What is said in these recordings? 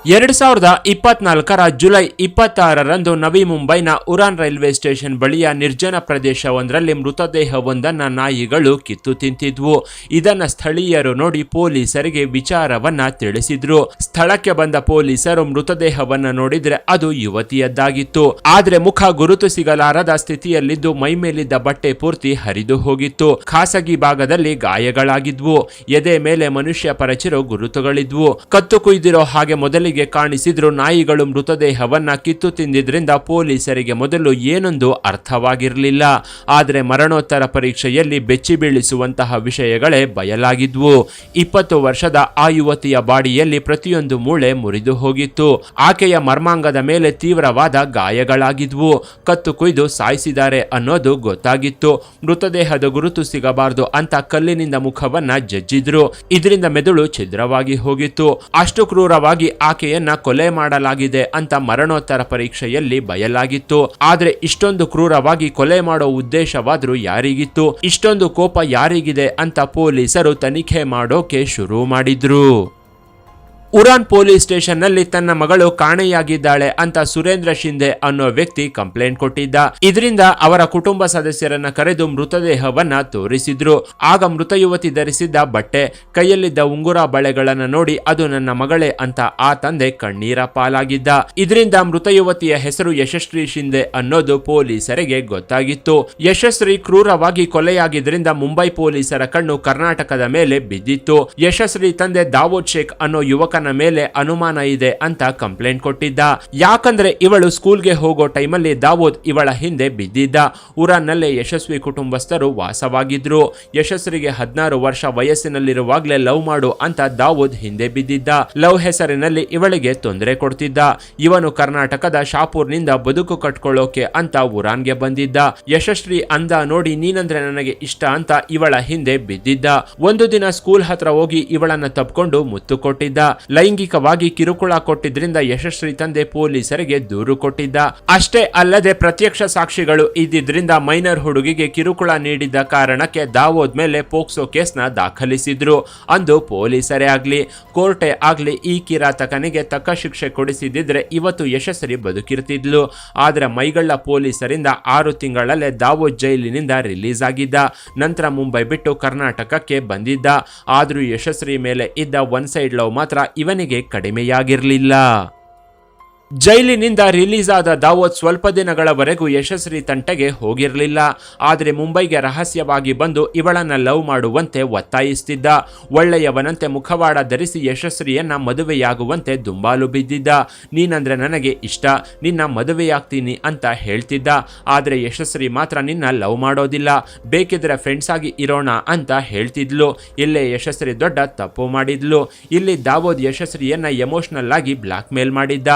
2024 July 26ರಂದು ನವಿ ಮುಂಬೈನ ಉರಾನ್ railway station ಬಳಿಯ ನಿರ್ಜನ ಪ್ರದೇಶವೊಂದರಲ್ಲಿ ಮೃತದೇಹವೊಂದನ್ನು ನಾಯಿಗಳು ಕಿತ್ತು ತಿಂತಿದ್ವು. ಇದನ್ನ ಸ್ಥಳೀಯರು ನೋಡಿ ಪೊಲೀಸರಿಗೆ ವಿಚಾರವನ್ನ ತಿಳಿಸಿದ್ರು. ಸ್ಥಳಕ್ಕೆ ಬಂದ ಪೊಲೀಸರು ಮೃತದೇಹವನ್ನ ನೋಡಿದ್ರೆ ಅದು ಯುವತಿಯದ್ದಾಗಿತ್ತು. ಆದ್ರೆ ಮುಖ ಗುರುತು ಸಿಗಲಾರದ ಸ್ಥಿತಿಯಲ್ಲಿದ್ದು ಮೈಮೇಲಿದ್ದ ಬಟ್ಟೆ ಪೂರ್ತಿ ಹರಿದು ಹೋಗಿತ್ತು. ಖಾಸಗಿ ಭಾಗದಲ್ಲಿ ಗಾಯಗಳಾಗಿದ್ವು. ಎದೆ ಮೇಲೆ ಮನುಷ್ಯ ಪರಚಿರೋ ಗುರುತುಗಳಿದ್ವು. ಕತ್ತು ಕುಯ್ದಿರೋ ಹಾಗೆ ಮೊದಲಿಗೆ ಕಾಣಿಸಿದ್ರು. ನಾಯಿಗಳು ಮೃತದೇಹವನ್ನ ಕಿತ್ತು ತಿಂದಿದ್ರಿಂದ ಪೊಲೀಸರಿಗೆ ಮೊದಲು ಏನೊಂದು ಅರ್ಥವಾಗಿರಲಿಲ್ಲ. ಆದರೆ ಮರಣೋತ್ತರ ಪರೀಕ್ಷೆಯಲ್ಲಿ ಬೆಚ್ಚಿ ಬೀಳಿಸುವಂತಹ ವಿಷಯಗಳೇ ಬಯಲಾಗಿದ್ವು. 20 ವರ್ಷದ ಆ ಯುವತಿಯ ಬಾಡಿಯಲ್ಲಿ ಪ್ರತಿಯೊಂದು ಮೂಳೆ ಮುರಿದು ಹೋಗಿತ್ತು. ಆಕೆಯ ಮರ್ಮಾಂಗದ ಮೇಲೆ ತೀವ್ರವಾದ ಗಾಯಗಳಾಗಿದ್ವು. ಕತ್ತು ಕುಯ್ದು ಸಾಯಿಸಿದ್ದಾರೆ ಅನ್ನೋದು ಗೊತ್ತಾಗಿತ್ತು. ಮೃತದೇಹದ ಗುರುತು ಸಿಗಬಾರದು ಅಂತ ಕಲ್ಲಿನಿಂದ ಮುಖವನ್ನ ಜಜ್ಜಿದ್ರು. ಇದರಿಂದ ಮೆದುಳು ಛಿದ್ರವಾಗಿ ಹೋಗಿತ್ತು. ಅಷ್ಟು ಕ್ರೂರವಾಗಿ ಆಕೆಯನ್ನ ಕೊಲೆ ಮಾಡಲಾಗಿದೆ ಅಂತ ಮರಣೋತ್ತರ ಪರೀಕ್ಷೆಯಲ್ಲಿ ಬಯಲಾಗಿತ್ತು. ಆದ್ರೆ ಇಷ್ಟೊಂದು ಕ್ರೂರವಾಗಿ ಕೊಲೆ ಮಾಡೋ ಉದ್ದೇಶವಾದ್ರೂ ಯಾರಿಗಿತ್ತು? ಇಷ್ಟೊಂದು ಕೋಪ ಯಾರಿಗಿದೆ ಅಂತ ಪೊಲೀಸರು ತನಿಖೆ ಮಾಡೋಕೆ ಶುರು ಮಾಡಿದ್ರು. ಉರಾನ್ ಪೊಲೀಸ್ ಸ್ಟೇಷನ್ ನಲ್ಲಿ ತನ್ನ ಮಗಳು ಕಾಣೆಯಾಗಿದ್ದಾಳೆ ಅಂತ ಸುರೇಂದ್ರ ಶಿಂದೆ ಅನ್ನೋ ವ್ಯಕ್ತಿ ಕಂಪ್ಲೇಂಟ್ ಕೊಟ್ಟಿದ್ದ. ಇದರಿಂದ ಅವರ ಕುಟುಂಬ ಸದಸ್ಯರನ್ನ ಕರೆದು ಮೃತದೇಹವನ್ನ ತೋರಿಸಿದ್ರು. ಆಗ ಮೃತ ಯುವತಿ ಧರಿಸಿದ್ದ ಬಟ್ಟೆ, ಕೈಯಲ್ಲಿದ್ದ ಉಂಗುರ ಬಳೆಗಳನ್ನ ನೋಡಿ ಅದು ನನ್ನ ಮಗಳೇ ಅಂತ ಆ ತಂದೆ ಕಣ್ಣೀರ ಪಾಲಾಗಿದ್ದ. ಇದರಿಂದ ಮೃತ ಯುವತಿಯ ಹೆಸರು ಯಶಸ್ವಿ ಶಿಂದೆ ಅನ್ನೋದು ಪೊಲೀಸರಿಗೆ ಗೊತ್ತಾಗಿತ್ತು. ಯಶಸ್ವಿ ಕ್ರೂರವಾಗಿ ಕೊಲೆಯಾಗಿದ್ರಿಂದ ಮುಂಬೈ ಪೊಲೀಸರ ಕಣ್ಣು ಕರ್ನಾಟಕದ ಮೇಲೆ ಬಿದ್ದಿತ್ತು. ಯಶಸ್ವಿ ತಂದೆ ದಾವೂದ್ ಶೇಖ್ ಅನ್ನೋ ಯುವಕ ಮೇಲೆ ಅನುಮಾನ ಇದೆ ಅಂತ ಕಂಪ್ಲೇಂಟ್ ಕೊಟ್ಟಿದ್ದ. ಯಾಕಂದ್ರೆ ಇವಳು ಸ್ಕೂಲ್ಗೆ ಹೋಗೋ ಟೈಮಲ್ಲಿ ದಾವೂದ್ ಇವಳ ಹಿಂದೆ ಬಿದ್ದಿದ್ದ. ಊರನ್ನಲ್ಲೇ ಯಶಸ್ವಿ ಕುಟುಂಬಸ್ಥರು ವಾಸವಾಗಿದ್ರು. ಯಶಸ್ವಿಗೆ 16 ವರ್ಷ ವಯಸ್ಸಿನಲ್ಲಿರುವಾಗಲೇ ಲವ್ ಮಾಡು ಅಂತ ದಾವೂದ್ ಹಿಂದೆ ಬಿದ್ದಿದ್ದ. ಲವ್ ಹೆಸರಿನಲ್ಲಿ ಇವಳಿಗೆ ತೊಂದರೆ ಕೊಡ್ತಿದ್ದ. ಇವನು ಕರ್ನಾಟಕದ ಶಾಪೂರ್ನಿಂದ ಬದುಕು ಕಟ್ಕೊಳ್ಳೋಕೆ ಅಂತ ಉರಾನ್ಗೆ ಬಂದಿದ್ದ. ಯಶಸ್ವಿ ಅಂದ ನೋಡಿ ನೀನಂದ್ರೆ ನನಗೆ ಇಷ್ಟ ಅಂತ ಇವಳ ಹಿಂದೆ ಬಿದ್ದಿದ್ದ. ಒಂದು ದಿನ ಸ್ಕೂಲ್ ಹತ್ರ ಹೋಗಿ ಇವಳನ್ನ ತಪ್ಕೊಂಡು ಮುತ್ತು ಕೊಟ್ಟಿದ್ದ. ಲೈಂಗಿಕವಾಗಿ ಕಿರುಕುಳ ಕೊಟ್ಟಿದ್ರಿಂದ ಯಶಸ್ವಿ ತಂದೆ ಪೊಲೀಸರಿಗೆ ದೂರು ಕೊಟ್ಟಿದ್ದ. ಅಷ್ಟೇ ಅಲ್ಲದೆ ಪ್ರತ್ಯಕ್ಷ ಸಾಕ್ಷಿಗಳು ಇದ್ದಿದ್ರಿಂದ ಮೈನರ್ ಹುಡುಗಿಗೆ ಕಿರುಕುಳ ನೀಡಿದ್ದ ಕಾರಣಕ್ಕೆ ದಾವೂದ್ ಮೇಲೆ ಪೋಕ್ಸೋ ಕೇಸ್ನ ದಾಖಲಿಸಿದ್ರು. ಅಂದು ಪೊಲೀಸರೇ ಆಗ್ಲಿ ಕೋರ್ಟೇ ಆಗ್ಲಿ ಈ ಕಿರಾತಕನಿಗೆ ತಕ್ಕ ಶಿಕ್ಷೆ ಕೊಡಿಸಿದ್ರೆ ಇವತ್ತು ಯಶಸ್ವಿ ಬದುಕಿರ್ತಿದ್ಲು. ಆದ್ರೆ ಮೈಗಳ್ಳ ಪೊಲೀಸರಿಂದ 6 ತಿಂಗಳಲ್ಲೇ ದಾವೂದ್ ಜೈಲಿನಿಂದ ರಿಲೀಸ್ ಆಗಿದ್ದ. ನಂತರ ಮುಂಬೈ ಬಿಟ್ಟು ಕರ್ನಾಟಕಕ್ಕೆ ಬಂದಿದ್ದ. ಆದ್ರೂ ಯಶಸ್ವಿ ಮೇಲೆ ಇದ್ದ ಒನ್ ಸೈಡ್ ಲವ್ ಮಾತ್ರ ಇವನಿಗೆ ಕಡಿಮೆಯಾಗಿರಲಿಲ್ಲ. ಜೈಲಿನಿಂದ ರಿಲೀಸ್ ಆದ ದಾವೂದ್ ಸ್ವಲ್ಪ ದಿನಗಳವರೆಗೂ ಯಶಸ್ವಿ ತಂಟೆಗೆ ಹೋಗಿರಲಿಲ್ಲ. ಆದರೆ ಮುಂಬೈಗೆ ರಹಸ್ಯವಾಗಿ ಬಂದು ಇವಳನ್ನ ಲವ್ ಮಾಡುವಂತೆ ಒತ್ತಾಯಿಸ್ತಿದ್ದ. ಒಳ್ಳೆಯವನಂತೆ ಮುಖವಾಡ ಧರಿಸಿ ಯಶಸ್ವಿಯನ್ನ ಮದುವೆಯಾಗುವಂತೆ ದುಂಬಾಲು ಬಿದ್ದಿದ್ದ. ನೀನಂದ್ರೆ ನನಗೆ ಇಷ್ಟ, ನಿನ್ನ ಮದುವೆಯಾಗ್ತೀನಿ ಅಂತ ಹೇಳ್ತಿದ್ದ. ಆದರೆ ಯಶಸ್ವಿ ಮಾತ್ರ ನಿನ್ನ ಲವ್ ಮಾಡೋದಿಲ್ಲ, ಬೇಕಿದ್ರೆ ಫ್ರೆಂಡ್ಸ್ ಆಗಿ ಇರೋಣ ಅಂತ ಹೇಳ್ತಿದ್ಲು. ಇಲ್ಲೇ ಯಶಸ್ವಿ ದೊಡ್ಡ ತಪ್ಪು ಮಾಡಿದ್ಲು. ಇಲ್ಲಿ ದಾವೂದ್ ಯಶಸ್ವಿಯನ್ನ ಎಮೋಷನಲ್ ಆಗಿ ಬ್ಲಾಕ್ ಮೇಲ್ ಮಾಡಿದ್ದ.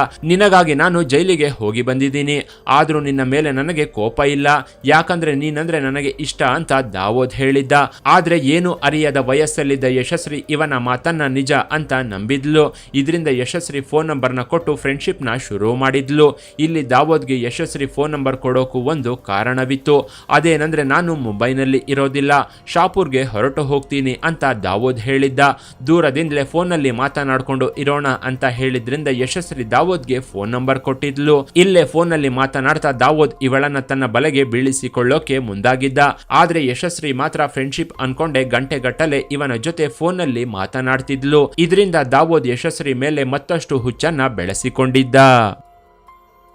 ನಿನಗಾಗಿ ನಾನು ಜೈಲಿಗೆ ಹೋಗಿ ಬಂದಿದ್ದೀನಿ, ಆದ್ರೂ ನಿನ್ನ ಮೇಲೆ ನನಗೆ ಕೋಪ ಇಲ್ಲ, ಯಾಕಂದ್ರೆ ನೀನಂದ್ರೆ ನನಗೆ ಇಷ್ಟ ಅಂತ ದಾವೂದ್ ಹೇಳಿದ್ದ. ಆದ್ರೆ ಏನು ಅರಿಯದ ವಯಸ್ಸಲ್ಲಿದ್ದ ಯಶಸ್ವಿ ಇವನ ಮಾತನ್ನ ನಿಜ ಅಂತ ನಂಬಿದ್ಲು. ಇದರಿಂದ ಯಶಸ್ವಿ ಫೋನ್ ನಂಬರ್ನ ಕೊಟ್ಟು ಫ್ರೆಂಡ್ಶಿಪ್ ನ ಶುರು ಮಾಡಿದ್ಲು. ಇಲ್ಲಿ ದಾವೂದ್ಗೆ ಯಶಸ್ವಿ ಫೋನ್ ನಂಬರ್ ಕೊಡೋಕು ಒಂದು ಕಾರಣವಿತ್ತು. ಅದೇನಂದ್ರೆ ನಾನು ಮುಂಬೈನಲ್ಲಿ ಇರೋದಿಲ್ಲ, ಶಾಪೂರ್ಗೆ ಹೊರಟು ಹೋಗ್ತೀನಿ ಅಂತ ದಾವೂದ್ ಹೇಳಿದ್ದ. ದೂರದಿಂದಲೇ ಫೋನ್ನಲ್ಲಿ ಮಾತನಾಡ್ಕೊಂಡು ಇರೋಣ ಅಂತ ಹೇಳಿದ್ರಿಂದ ಯಶಸ್ವಿ ದಾವೂದ್ಗೆ ಫೋನ್ ನಂಬರ್ ಕೊಟ್ಟಿದ್ಲು. ಇಲ್ಲೇ ಫೋನ್ ನಲ್ಲಿ ಮಾತನಾಡ್ತಾ ದಾವೂದ್ ಇವಳನ್ನ ತನ್ನ ಬಲೆಗೆ ಬೀಳಿಸಿಕೊಳ್ಳೋಕೆ ಮುಂದಾಗಿದ್ದ. ಆದ್ರೆ ಯಶಸ್ವಿ ಮಾತ್ರ ಫ್ರೆಂಡ್ಶಿಪ್ ಅನ್ಕೊಂಡೆ ಗಂಟೆಗಟ್ಟಲೆ ಇವನ ಜೊತೆ ಫೋನ್ ನಲ್ಲಿ ಮಾತನಾಡ್ತಿದ್ಲು. ಇದರಿಂದ ದಾವೂದ್ ಯಶಸ್ವಿ ಮೇಲೆ ಮತ್ತಷ್ಟು ಹುಚ್ಚನ್ನ ಬೆಳೆಸಿಕೊಂಡಿದ್ದ.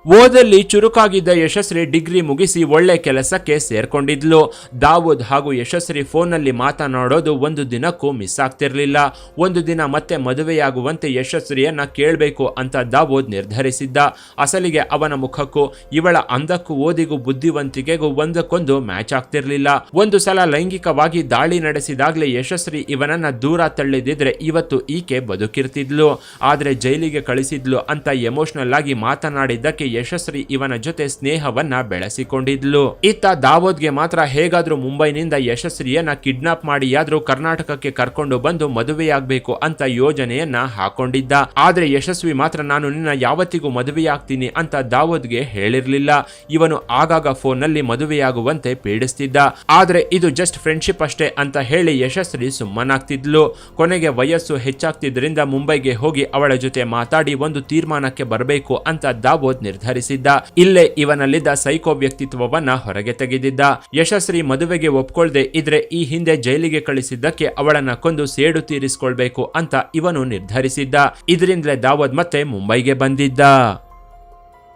ಓದಲ್ಲಿ ಚುರುಕಾಗಿದ್ದ ಯಶಸ್ವಿ ಡಿಗ್ರಿ ಮುಗಿಸಿ ಒಳ್ಳೆ ಕೆಲಸಕ್ಕೆ ಸೇರ್ಕೊಂಡಿದ್ಲು. ದಾವೂದ್ ಹಾಗೂ ಯಶಸ್ವಿ ಫೋನ್ನಲ್ಲಿ ಮಾತನಾಡೋದು ಒಂದು ದಿನಕ್ಕೂ ಮಿಸ್ ಆಗ್ತಿರ್ಲಿಲ್ಲ. ಒಂದು ದಿನ ಮತ್ತೆ ಮದುವೆಯಾಗುವಂತೆ ಯಶಸ್ವಿಯನ್ನ ಕೇಳಬೇಕು ಅಂತ ದಾವೂದ್ ನಿರ್ಧರಿಸಿದ್ದ. ಅಸಲಿಗೆ ಅವನ ಮುಖಕ್ಕೂ ಇವಳ ಅಂದಕ್ಕೂ ಓದಿಗೂ ಬುದ್ಧಿವಂತಿಕೆಗೂ ಒಂದಕ್ಕೊಂದು ಮ್ಯಾಚ್ ಆಗ್ತಿರ್ಲಿಲ್ಲ. ಒಂದು ಸಲ ಲೈಂಗಿಕವಾಗಿ ದಾಳಿ ನಡೆಸಿದಾಗ್ಲೇ ಯಶಸ್ವಿ ಇವನನ್ನ ದೂರ ತಳ್ಳಿದಿದ್ರೆ ಇವತ್ತು ಈಕೆ ಬದುಕಿರ್ತಿದ್ಲು. ಆದ್ರೆ ಜೈಲಿಗೆ ಕಳಿಸಿದ್ಲು ಅಂತ ಎಮೋಷನಲ್ ಆಗಿ ಮಾತನಾಡಿದ್ದಕ್ಕೆ ಯಶಸ್ವಿ ಇವನ ಜೊತೆ ಸ್ನೇಹವನ್ನ ಬೆಳೆಸಿಕೊಂಡಿದ್ಲು. ಇತ್ತ ದಾವೂದ್ಗೆ ಮಾತ್ರ ಹೇಗಾದ್ರೂ ಮುಂಬೈನಿಂದ ಯಶಸ್ವಿಯನ್ನ ಕಿಡ್ನಾಪ್ ಮಾಡಿಯಾದ್ರೂ ಕರ್ನಾಟಕಕ್ಕೆ ಕರ್ಕೊಂಡು ಬಂದು ಮದುವೆಯಾಗಬೇಕು ಅಂತ ಯೋಜನೆಯನ್ನ ಹಾಕೊಂಡಿದ್ದ. ಆದ್ರೆ ಯಶಸ್ವಿ ಮಾತ್ರ ನಾನು ನಿನ್ನ ಯಾವತ್ತಿಗೂ ಮದುವೆಯಾಗ್ತೀನಿ ಅಂತ ದಾವೂದ್ಗೆ ಹೇಳಿರ್ಲಿಲ್ಲ. ಇವನು ಆಗಾಗ ಫೋನ್ ನಲ್ಲಿ ಮದುವೆಯಾಗುವಂತೆ ಪೀಡಿಸ್ತಿದ್ದ. ಆದ್ರೆ ಇದು ಜಸ್ಟ್ ಫ್ರೆಂಡ್ಶಿಪ್ ಅಷ್ಟೇ ಅಂತ ಹೇಳಿ ಯಶಸ್ವಿ ಸುಮ್ಮನಾಗ್ತಿದ್ಲು. ಕೊನೆಗೆ ವಯಸ್ಸು ಹೆಚ್ಚಾಗ್ತಿದ್ರಿಂದ ಮುಂಬೈಗೆ ಹೋಗಿ ಅವಳ ಜೊತೆ ಮಾತಾಡಿ ಒಂದು ತೀರ್ಮಾನಕ್ಕೆ ಬರಬೇಕು ಅಂತ ದಾವೂದ್ ನಿರ್ಧರಿಸಿದ್ದ. ಇಲ್ಲೇ ಇವನಲ್ಲಿದ್ದ ಸೈಕೋ ವ್ಯಕ್ತಿತ್ವವನ್ನ ಹೊರಗೆ ತೆಗೆದಿದ್ದ. ಯಶಸ್ವಿ ಮದುವೆಗೆ ಒಪ್ಕೊಳ್ದೆ ಇದ್ರೆ ಈ ಹಿಂದೆ ಜೈಲಿಗೆ ಕಳಿಸಿದ್ದಕ್ಕೆ ಅವಳನ್ನ ಕೊಂದು ಸೇಡು ತೀರಿಸಿಕೊಳ್ಬೇಕು ಅಂತ ಇವನು ನಿರ್ಧರಿಸಿದ್ದ. ಇದರಿಂದಲೇ ದಾವೂದ್ ಮತ್ತೆ ಮುಂಬೈಗೆ ಬಂದಿದ್ದ.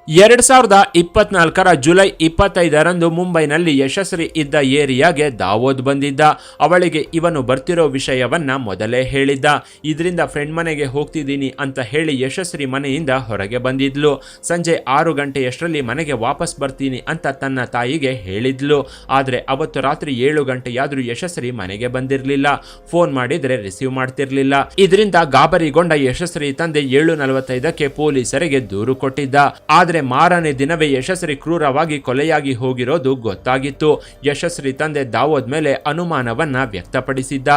2024 ಜುಲೈ 25 ಮುಂಬೈನಲ್ಲಿ ಯಶಸ್ವಿ ಇದ್ದ ಏರಿಯಾಗೆ ದಾವೂದ್ ಬಂದಿದ್ದ. ಅವಳಿಗೆ ಇವನು ಬರ್ತಿರೋ ವಿಷಯವನ್ನ ಮೊದಲೇ ಹೇಳಿದ್ದ. ಇದರಿಂದ ಫ್ರೆಂಡ್ ಮನೆಗೆ ಹೋಗ್ತಿದ್ದೀನಿ ಅಂತ ಹೇಳಿ ಯಶಸ್ವಿ ಮನೆಯಿಂದ ಹೊರಗೆ ಬಂದಿದ್ಲು. ಸಂಜೆ 6 ಗಂಟೆಯಷ್ಟರಲ್ಲಿ ಮನೆಗೆ ವಾಪಸ್ ಬರ್ತೀನಿ ಅಂತ ತನ್ನ ತಾಯಿಗೆ ಹೇಳಿದ್ಲು. ಆದ್ರೆ ಅವತ್ತು ರಾತ್ರಿ 7 ಗಂಟೆಯಾದ್ರೂ ಯಶಸ್ವಿ ಮನೆಗೆ ಬಂದಿರಲಿಲ್ಲ. ಫೋನ್ ಮಾಡಿದ್ರೆ ರಿಸೀವ್ ಮಾಡ್ತಿರ್ಲಿಲ್ಲ. ಇದರಿಂದ ಗಾಬರಿಗೊಂಡ ಯಶಸ್ವಿ ತಂದೆ 7:45 ಪೊಲೀಸರಿಗೆ ದೂರು ಕೊಟ್ಟಿದ್ದ. ಆದ್ರೆ ಮಾರನೇ ದಿನವೇ ಯಶಸ್ವಿ ಕ್ರೂರವಾಗಿ ಕೊಲೆಯಾಗಿ ಹೋಗಿರೋದು ಗೊತ್ತಾಗಿತ್ತು. ಯಶಸ್ವಿ ತಂದೆ ದಾವೂದ್ ಮೇಲೆ ಅನುಮಾನವನ್ನ ವ್ಯಕ್ತಪಡಿಸಿದ್ದ.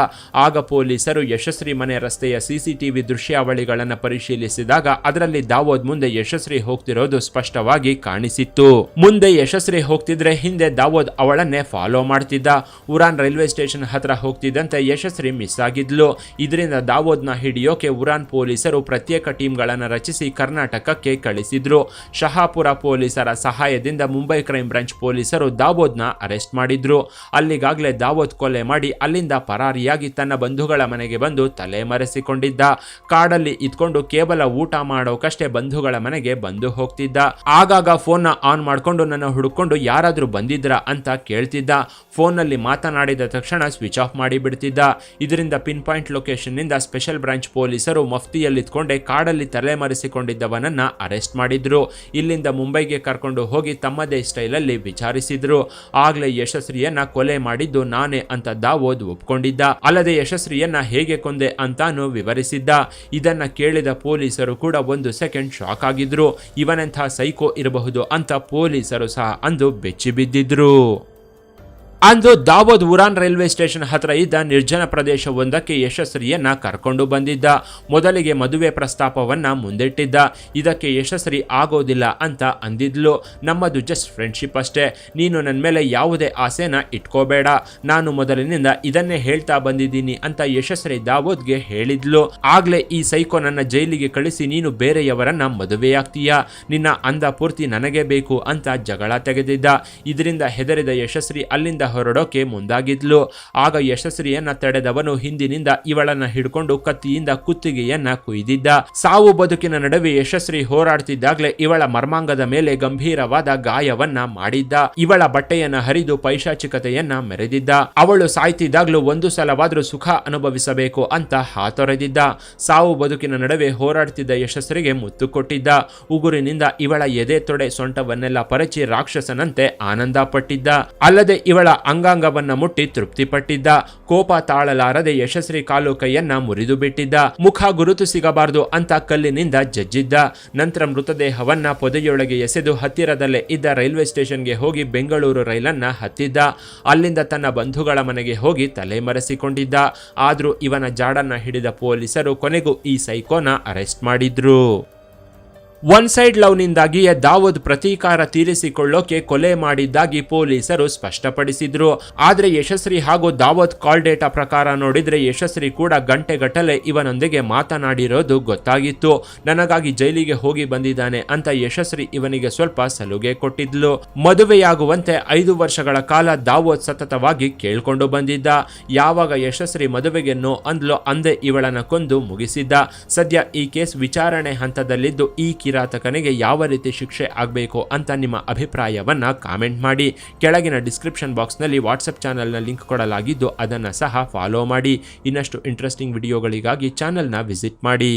ಆಗ ಪೊಲೀಸರು ಯಶಸ್ವಿ ಮನೆ ರಸ್ತೆಯ ಸಿಸಿಟಿವಿ ದೃಶ್ಯಾವಳಿಗಳನ್ನು ಪರಿಶೀಲಿಸಿದಾಗ ಅದರಲ್ಲಿ ದಾವೂದ್ ಮುಂದೆ ಯಶಸ್ವಿ ಹೋಗ್ತಿರೋದು ಸ್ಪಷ್ಟವಾಗಿ ಕಾಣಿಸಿತ್ತು. ಮುಂದೆ ಯಶಸ್ವಿ ಹೋಗ್ತಿದ್ರೆ ಹಿಂದೆ ದಾವೂದ್ ಅವಳನ್ನೇ ಫಾಲೋ ಮಾಡ್ತಿದ್ದ. ಉರಾನ್ ರೈಲ್ವೆ ಸ್ಟೇಷನ್ ಹತ್ರ ಹೋಗ್ತಿದ್ದಂತೆ ಯಶಸ್ವಿ ಮಿಸ್ ಆಗಿದ್ಲು. ಇದರಿಂದ ದಾವೂದ್ನ ಹಿಡಿಯೋಕೆ ಉರಾನ್ ಪೊಲೀಸರು ಪ್ರತ್ಯೇಕ ಟೀಮ್ಗಳನ್ನು ರಚಿಸಿ ಕರ್ನಾಟಕಕ್ಕೆ ಕಳಿಸಿದ್ರು. ಶಹಾಪುರ ಪೊಲೀಸರ ಸಹಾಯದಿಂದ ಮುಂಬೈ ಕ್ರೈಮ್ ಬ್ರಾಂಚ್ ಪೊಲೀಸರು ದಾವೂದ್ನ ಅರೆಸ್ಟ್ ಮಾಡಿದ್ರು. ಅಲ್ಲಿಗಾಗಲೇ ದಾವೂದ್ ಕೊಲೆ ಮಾಡಿ ಅಲ್ಲಿಂದ ಪರಾರಿಯಾಗಿ ತನ್ನ ಬಂಧುಗಳ ಮನೆಗೆ ಬಂದು ತಲೆ ಮರೆಸಿಕೊಂಡಿದ್ದ. ಕಾಡಲ್ಲಿ ಇದ್ಕೊಂಡು ಕೇವಲ ಊಟ ಮಾಡೋಕಷ್ಟೇ ಬಂಧುಗಳ ಮನೆಗೆ ಬಂದು ಹೋಗ್ತಿದ್ದ. ಆಗಾಗ ಫೋನ್ನ ಆನ್ ಮಾಡ್ಕೊಂಡು ನನ್ನ ಹುಡುಕೊಂಡು ಯಾರಾದ್ರೂ ಬಂದಿದ್ರಾ ಅಂತ ಕೇಳ್ತಿದ್ದ. ಫೋನ್ನಲ್ಲಿ ಮಾತನಾಡಿದ ತಕ್ಷಣ ಸ್ವಿಚ್ ಆಫ್ ಮಾಡಿ ಬಿಡ್ತಿದ್ದ. ಇದರಿಂದ ಪಿನ್ ಪಾಯಿಂಟ್ ಲೊಕೇಶನ್ ನಿಂದ ಸ್ಪೆಷಲ್ ಬ್ರಾಂಚ್ ಪೊಲೀಸರು ಮಫ್ತಿಯಲ್ಲಿದ್ಕೊಂಡೆ ಕಾಡಲ್ಲಿ ತಲೆಮರೆಸಿಕೊಂಡಿದ್ದವನನ್ನ ಅರೆಸ್ಟ್ ಮಾಡಿದ್ರು. ಇಲ್ಲಿಂದ ಮುಂಬೈಗೆ ಕರ್ಕೊಂಡು ಹೋಗಿ ತಮ್ಮದೇ ಸ್ಟೈಲಲ್ಲಿ ವಿಚಾರಿಸಿದ್ರು. ಆಗ್ಲೇ ಯಶಸ್ವಿಯನ್ನ ಕೊಲೆ ಮಾಡಿದ್ದು ನಾನೇ ಅಂತ ದಾವೂದ್ ಒಪ್ಕೊಂಡಿದ್ದ. ಅಲ್ಲದೆ ಯಶಸ್ವಿಯನ್ನ ಹೇಗೆ ಕೊಂದೆ ಅಂತಾನು ವಿವರಿಸಿದ್ದ. ಇದನ್ನ ಕೇಳಿದ ಪೊಲೀಸರು ಕೂಡ 1 ಸೆಕೆಂಡ್ ಶಾಕ್ ಆಗಿದ್ರು. ಇವನೆಂಥ ಸೈಕೋ ಇರಬಹುದು ಅಂತ ಪೊಲೀಸರು ಸಹ ಅಂದು ಬೆಚ್ಚಿ ಬಿದ್ದಿದ್ರು. ಅಂದು ದಾವೂದ್ ಉರಾನ್ ರೈಲ್ವೆ ಸ್ಟೇಷನ್ ಹತ್ರ ಇದ್ದ ನಿರ್ಜನ ಪ್ರದೇಶವೊಂದಕ್ಕೆ ಯಶಸ್ವಿಯನ್ನ ಕರ್ಕೊಂಡು ಬಂದಿದ್ದ. ಮೊದಲಿಗೆ ಮದುವೆ ಪ್ರಸ್ತಾಪವನ್ನ ಮುಂದಿಟ್ಟಿದ್ದ. ಇದಕ್ಕೆ ಯಶಸ್ವಿ ಆಗೋದಿಲ್ಲ ಅಂತ ಅಂದಿದ್ಲು. ನಮ್ಮದು ಜಸ್ಟ್ ಫ್ರೆಂಡ್ಶಿಪ್ ಅಷ್ಟೇ, ನೀನು ನನ್ನ ಮೇಲೆ ಯಾವುದೇ ಆಸೆನ ಇಟ್ಕೋಬೇಡ, ನಾನು ಮೊದಲಿನಿಂದ ಇದನ್ನೇ ಹೇಳ್ತಾ ಬಂದಿದ್ದೀನಿ ಅಂತ ಯಶಸ್ವಿ ದಾವೂದ್ಗೆ ಹೇಳಿದ್ಲು. ಆಗ್ಲೇ ಈ ಸೈಕೋ ನನ್ನ ಜೈಲಿಗೆ ಕಳಿಸಿ ನೀನು ಬೇರೆಯವರನ್ನ ಮದುವೆಯಾಗ್ತೀಯ, ನಿನ್ನ ಅಂದ ಪೂರ್ತಿ ನನಗೆ ಬೇಕು ಅಂತ ಜಗಳ ತೆಗೆದಿದ್ದ. ಇದರಿಂದ ಹೆದರಿದ ಯಶಸ್ವಿ ಅಲ್ಲಿಂದ ಹೊರಡೋಕೆ ಮುಂದಾಗಿದ್ಲು. ಆಗ ಯಶಸ್ವಿಯನ್ನ ತಡೆದವನು ಹಿಂದಿನಿಂದ ಇವಳನ್ನ ಹಿಡ್ಕೊಂಡು ಕತ್ತಿಯಿಂದ ಕುತ್ತಿಗೆಯನ್ನ ಕುಯ್ದಿದ್ದ. ಸಾವು ಬದುಕಿನ ನಡುವೆ ಯಶಸ್ವಿ ಹೋರಾಡ್ತಿದ್ದಾಗಲೇ ಇವಳ ಮರ್ಮಾಂಗದ ಮೇಲೆ ಗಂಭೀರವಾದ ಗಾಯವನ್ನ ಮಾಡಿದ್ದ. ಇವಳ ಬಟ್ಟೆಯನ್ನ ಹರಿದು ಪೈಶಾಚಿಕತೆಯನ್ನ ಮೆರೆದಿದ್ದ. ಅವಳು ಸಾಯ್ತಿದ್ದಾಗ್ಲೂ ಒಂದು ಸಲವಾದ್ರೂ ಸುಖ ಅನುಭವಿಸಬೇಕು ಅಂತ ಹಾತೊರೆದಿದ್ದ. ಸಾವು ಬದುಕಿನ ನಡುವೆ ಹೋರಾಡ್ತಿದ್ದ ಯಶಸ್ವಿಗೆ ಮುತ್ತು ಕೊಟ್ಟಿದ್ದ. ಉಗುರಿನಿಂದ ಇವಳ ಎದೆ ತೊಡೆ ಸೊಂಟವನ್ನೆಲ್ಲ ಪರಚಿ ರಾಕ್ಷಸನಂತೆ ಆನಂದ ಪಟ್ಟಿದ್ದ. ಅಲ್ಲದೆ ಇವಳ ಅಂಗಾಂಗವನ್ನ ಮುಟ್ಟಿ ತೃಪ್ತಿಪಟ್ಟಿದ್ದ. ಕೋಪ ತಾಳಲಾರದೆ ಯಶಸ್ವಿ ಕಾಲು ಕೈಯನ್ನ ಮುರಿದು ಬಿಟ್ಟಿದ್ದ. ಮುಖ ಗುರುತು ಸಿಗಬಾರದು ಅಂತ ಕಲ್ಲಿನಿಂದ ಜಜ್ಜಿದ್ದ. ನಂತರ ಮೃತದೇಹವನ್ನ ಪೊದೆಯೊಳಗೆ ಎಸೆದು ಹತ್ತಿರದಲ್ಲೇ ಇದ್ದ ರೈಲ್ವೆ ಸ್ಟೇಷನ್ಗೆ ಹೋಗಿ ಬೆಂಗಳೂರು ರೈಲನ್ನ ಹತ್ತಿದ್ದ. ಅಲ್ಲಿಂದ ತನ್ನ ಬಂಧುಗಳ ಮನೆಗೆ ಹೋಗಿ ತಲೆಮರೆಸಿಕೊಂಡಿದ್ದ. ಆದ್ರೂ ಇವನ ಜಾಡನ್ನ ಹಿಡಿದ ಪೊಲೀಸರು ಕೊನೆಗೂ ಈ ಸೈಕೋನ ಅರೆಸ್ಟ್ ಮಾಡಿದ್ರು. ಒನ್ ಸೈಡ್ ಲವ್ ನಿಂದಾಗಿಯೇ ದಾವೂದ್ ಪ್ರತೀಕಾರ ತೀರಿಸಿಕೊಳ್ಳೋಕೆ ಕೊಲೆ ಮಾಡಿದ್ದಾಗಿ ಪೊಲೀಸರು ಸ್ಪಷ್ಟಪಡಿಸಿದ್ರು. ಆದ್ರೆ ಯಶಸ್ವಿ ಹಾಗೂ ದಾವೂದ್ ಕಾಲ್ ಡೇಟಾ ಪ್ರಕಾರ ನೋಡಿದ್ರೆ ಯಶಸ್ವಿ ಕೂಡ ಗಂಟೆಗಟ್ಟಲೆ ಇವನೊಂದಿಗೆ ಮಾತನಾಡಿರೋದು ಗೊತ್ತಾಗಿತ್ತು. ನನಗಾಗಿ ಜೈಲಿಗೆ ಹೋಗಿ ಬಂದಿದ್ದಾನೆ ಅಂತ ಯಶಸ್ವಿ ಇವನಿಗೆ ಸ್ವಲ್ಪ ಸಲುಗೆ ಕೊಟ್ಟಿದ್ಲು. ಮದುವೆಯಾಗುವಂತೆ 5 ವರ್ಷಗಳ ಕಾಲ ದಾವೂದ್ ಸತತವಾಗಿ ಕೇಳ್ಕೊಂಡು ಬಂದಿದ್ದ. ಯಾವಾಗ ಯಶಸ್ವಿ ಮದುವೆಗೆ ನೋ ಅಂದ್ಲೋ ಅಂದೇ ಇವಳನ್ನ ಕೊಂದು ಮುಗಿಸಿದ್ದ. ಸದ್ಯ ಈ ಕೇಸ್ ವಿಚಾರಣೆ ಹಂತದಲ್ಲಿದ್ದು ಈ ಕಿರಾತಕನಿಗೆ ಯಾವ ರೀತಿ ಶಿಕ್ಷೆ ಆಗಬೇಕು ಅಂತ ನಿಮ್ಮ ಅಭಿಪ್ರಾಯವನ್ನ ಕಾಮೆಂಟ್ ಮಾಡಿ. ಕೆಳಗಿನ ಡಿಸ್ಕ್ರಿಪ್ಷನ್ ಬಾಕ್ಸ್ನಲ್ಲಿ ವಾಟ್ಸಪ್ ಚಾನಲ್ನ ಲಿಂಕ್ ಕೊಡಲಾಗಿದ್ದು ಅದನ್ನು ಸಹ ಫಾಲೋ ಮಾಡಿ. ಇನ್ನಷ್ಟು ಇಂಟ್ರೆಸ್ಟಿಂಗ್ ವಿಡಿಯೋಗಳಿಗಾಗಿ ಚಾನಲ್ನ ವಿಸಿಟ್ ಮಾಡಿ.